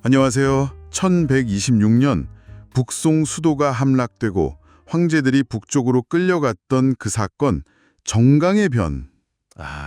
안녕하세요. 1126년 북송 수도가 함락되고 황제들이 북쪽으로 끌려갔던 그 사건, 정강의 변.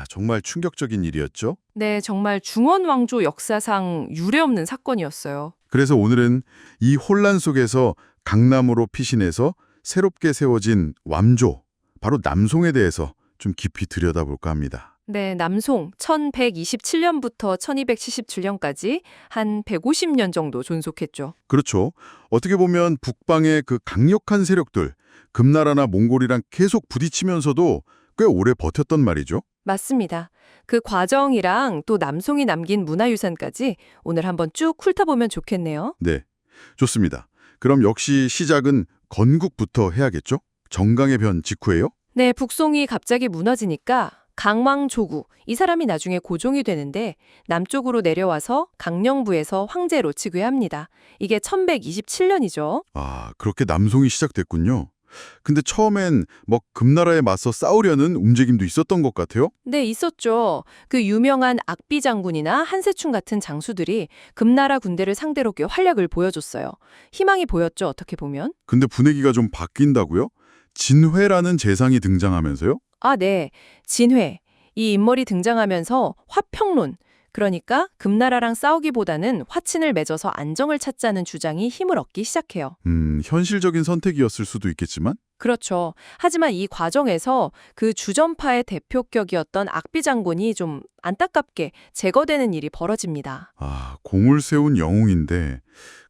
정말 충격적인 일이었죠. 네, 정말 중원 왕조 역사상 유례없는 사건이었어요. 그래서 오늘은 이 혼란 속에서 강남으로 피신해서 새롭게 세워진 완조, 바로 남송에 대해서 좀 깊이 들여다볼까 합니다. 네, 남송 1127년부터 1277년까지 한 150년 정도 존속했죠. 그렇죠. 어떻게 보면 북방의 그 강력한 세력들, 금나라나 몽골이랑 계속 부딪히면서도 꽤 오래 버텼단 말이죠. 맞습니다. 그 과정이랑 또 남송이 남긴 문화유산까지 오늘 한번 쭉 훑어보면 좋겠네요. 네, 좋습니다. 그럼 역시 시작은 건국부터 해야겠죠? 정강의 변 직후예요? 네, 북송이 갑자기 무너지니까 강왕조구, 이 사람이 나중에 고종이 되는데 남쪽으로 내려와서 강령부에서 황제로 즉위합니다. 이게 1127년이죠. 그렇게 남송이 시작됐군요. 근데 처음엔 금나라에 맞서 싸우려는 움직임도 있었던 것 같아요? 네, 있었죠. 그 유명한 악비 장군이나 한세충 같은 장수들이 금나라 군대를 상대로 꽤 활약을 보여줬어요. 희망이 보였죠, 어떻게 보면. 근데 분위기가 좀 바뀐다고요? 진회라는 재상이 등장하면서요? 네. 진회. 이 인물이 등장하면서 화평론, 그러니까 금나라랑 싸우기보다는 화친을 맺어서 안정을 찾자는 주장이 힘을 얻기 시작해요. 현실적인 선택이었을 수도 있겠지만? 그렇죠. 하지만 이 과정에서 그 주전파의 대표격이었던 악비 장군이 좀 안타깝게 제거되는 일이 벌어집니다. 공을 세운 영웅인데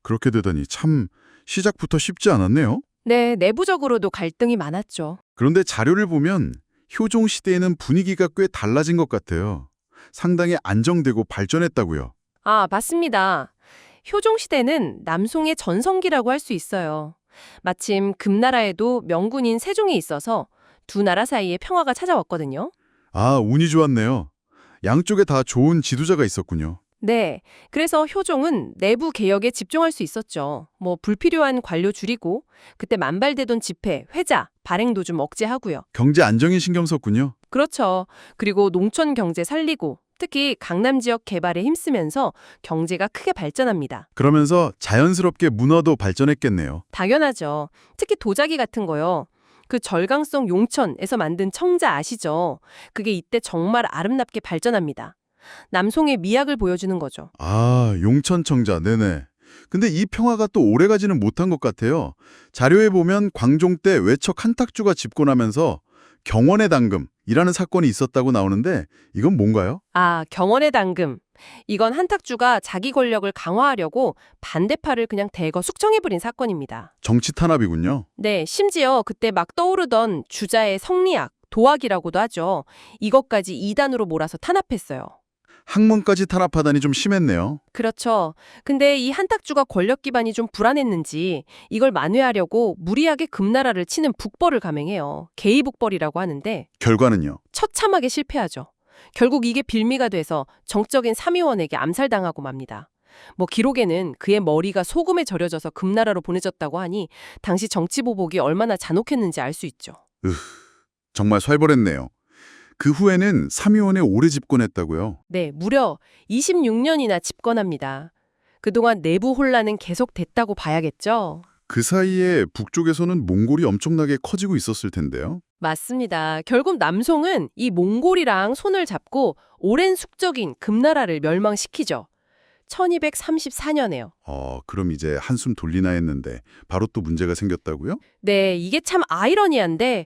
그렇게 되다니 참 시작부터 쉽지 않았네요. 네, 내부적으로도 갈등이 많았죠. 그런데 자료를 보면 효종 시대에는 분위기가 꽤 달라진 것 같아요. 상당히 안정되고 발전했다고요. 맞습니다. 효종 시대는 남송의 전성기라고 할 수 있어요. 마침 금나라에도 명군인 세종이 있어서 두 나라 사이에 평화가 찾아왔거든요. 운이 좋았네요. 양쪽에 다 좋은 지도자가 있었군요. 네, 그래서 효종은 내부 개혁에 집중할 수 있었죠. 불필요한 관료 줄이고 그때 만발되던 집회, 회자, 발행도 좀 억제하고요. 경제 안정에 신경 썼군요. 그렇죠. 그리고 농촌 경제 살리고 특히 강남 지역 개발에 힘쓰면서 경제가 크게 발전합니다. 그러면서 자연스럽게 문화도 발전했겠네요. 당연하죠. 특히 도자기 같은 거요. 그 절강성 용천에서 만든 청자 아시죠? 그게 이때 정말 아름답게 발전합니다. 남송의 미학을 보여주는 거죠. 용천청자, 네네. 근데 이 평화가 또 오래가지는 못한 것 같아요. 자료에 보면 광종 때 외척 한탁주가 집권하면서 경원의 당금이라는 사건이 있었다고 나오는데 이건 뭔가요? 경원의 당금. 이건 한탁주가 자기 권력을 강화하려고 반대파를 그냥 대거 숙청해버린 사건입니다. 정치 탄압이군요. 네, 심지어 그때 막 떠오르던 주자의 성리학, 도학이라고도 하죠. 이것까지 이단으로 몰아서 탄압했어요. 학문까지 탄압하다니 좀 심했네요. 그렇죠. 근데 이 한탁주가 권력 기반이 좀 불안했는지 이걸 만회하려고 무리하게 금나라를 치는 북벌을 감행해요. 개의북벌이라고 하는데 결과는요? 처참하게 실패하죠. 결국 이게 빌미가 돼서 정적인 삼위원에게 암살당하고 맙니다. 기록에는 그의 머리가 소금에 절여져서 금나라로 보내졌다고 하니 당시 정치 보복이 얼마나 잔혹했는지 알 수 있죠. 정말 살벌했네요. 그 후에는 삼위원에 오래 집권했다고요? 네, 무려 26년이나 집권합니다. 그동안 내부 혼란은 계속됐다고 봐야겠죠? 그 사이에 북쪽에서는 몽골이 엄청나게 커지고 있었을 텐데요. 맞습니다. 결국 남송은 이 몽골이랑 손을 잡고 오랜 숙적인 금나라를 멸망시키죠. 1234년에요. 그럼 이제 한숨 돌리나 했는데 바로 또 문제가 생겼다고요? 네, 이게 참 아이러니한데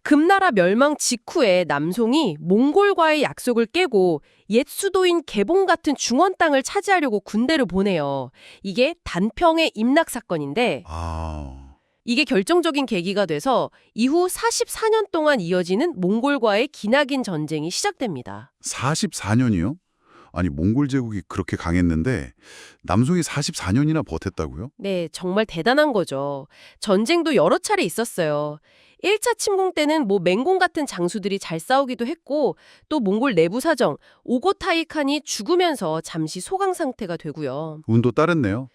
금나라 멸망 직후에 남송이 몽골과의 약속을 깨고 옛 수도인 개봉 같은 중원 땅을 차지하려고 군대를 보내요. 이게 단평의 임낙 사건인데 이게 결정적인 계기가 돼서 이후 44년 동안 이어지는 몽골과의 기나긴 전쟁이 시작됩니다. 44년이요? 아니, 몽골 제국이 그렇게 강했는데 남송이 44년이나 버텼다고요? 네, 정말 대단한 거죠. 전쟁도 여러 차례 있었어요. 1차 침공 때는 맹공 같은 장수들이 잘 싸우기도 했고 또 몽골 내부 사정, 오고타이 칸이 죽으면서 잠시 소강 상태가 되고요. 운도 따랐네요.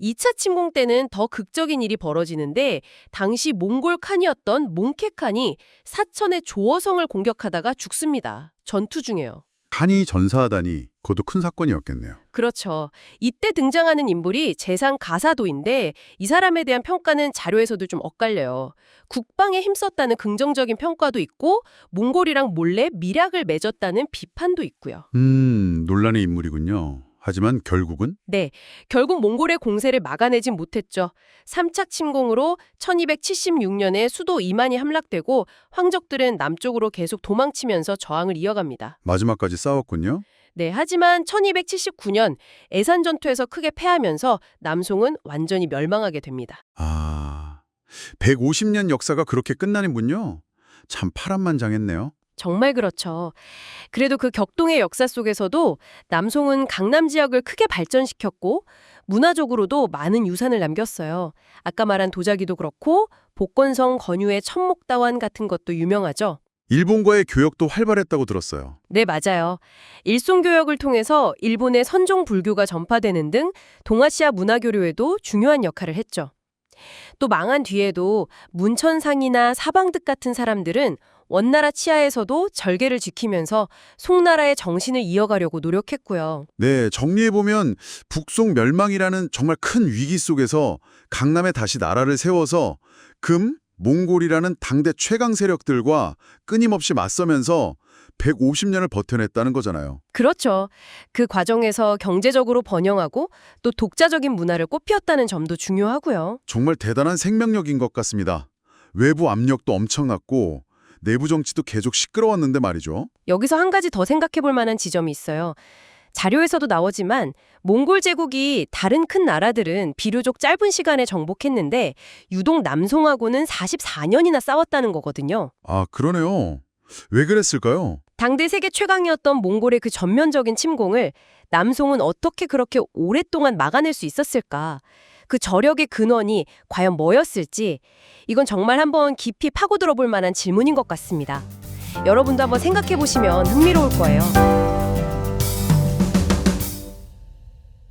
2차 침공 때는 더 극적인 일이 벌어지는데 당시 몽골 칸이었던 몽케 칸이 사천의 조어성을 공격하다가 죽습니다. 전투 중에요. 한이 전사하다니 그것도 큰 사건이었겠네요. 그렇죠. 이때 등장하는 인물이 재상 가사도인데 이 사람에 대한 평가는 자료에서도 좀 엇갈려요. 국방에 힘썼다는 긍정적인 평가도 있고 몽골이랑 몰래 밀약을 맺었다는 비판도 있고요. 논란의 인물이군요. 하지만 결국은 네, 결국 몽골의 공세를 막아내진 못했죠. 삼착 침공으로 1276년에 수도 이만이 함락되고 황족들은 남쪽으로 계속 도망치면서 저항을 이어갑니다. 마지막까지 싸웠군요. 네, 하지만 1279년 애산 전투에서 크게 패하면서 남송은 완전히 멸망하게 됩니다. 150년 역사가 그렇게 끝나는군요. 참 파란만장했네요. 정말 그렇죠. 그래도 그 격동의 역사 속에서도 남송은 강남 지역을 크게 발전시켰고 문화적으로도 많은 유산을 남겼어요. 아까 말한 도자기도 그렇고 복건성 건유의 천목다환 같은 것도 유명하죠. 일본과의 교역도 활발했다고 들었어요. 네, 맞아요. 일송교역을 통해서 일본의 선종 불교가 전파되는 등 동아시아 문화교류에도 중요한 역할을 했죠. 또 망한 뒤에도 문천상이나 사방득 같은 사람들은 원나라 치하에서도 절개를 지키면서 송나라의 정신을 이어가려고 노력했고요. 네, 정리해보면 북송 멸망이라는 정말 큰 위기 속에서 강남에 다시 나라를 세워서 몽골이라는 당대 최강 세력들과 끊임없이 맞서면서 150년을 버텨냈다는 거잖아요. 그렇죠. 그 과정에서 경제적으로 번영하고 또 독자적인 문화를 꽃피웠다는 점도 중요하고요. 정말 대단한 생명력인 것 같습니다. 외부 압력도 엄청났고 내부 정치도 계속 시끄러웠는데 말이죠. 여기서 한 가지 더 생각해 볼 만한 지점이 있어요. 자료에서도 나오지만 몽골 제국이 다른 큰 나라들은 비교적 짧은 시간에 정복했는데 유독 남송하고는 44년이나 싸웠다는 거거든요. 그러네요. 왜 그랬을까요? 당대 세계 최강이었던 몽골의 그 전면적인 침공을 남송은 어떻게 그렇게 오랫동안 막아낼 수 있었을까? 그 저력의 근원이 과연 뭐였을지 이건 정말 한번 깊이 파고들어 볼 만한 질문인 것 같습니다. 여러분도 한번 생각해 보시면 흥미로울 거예요.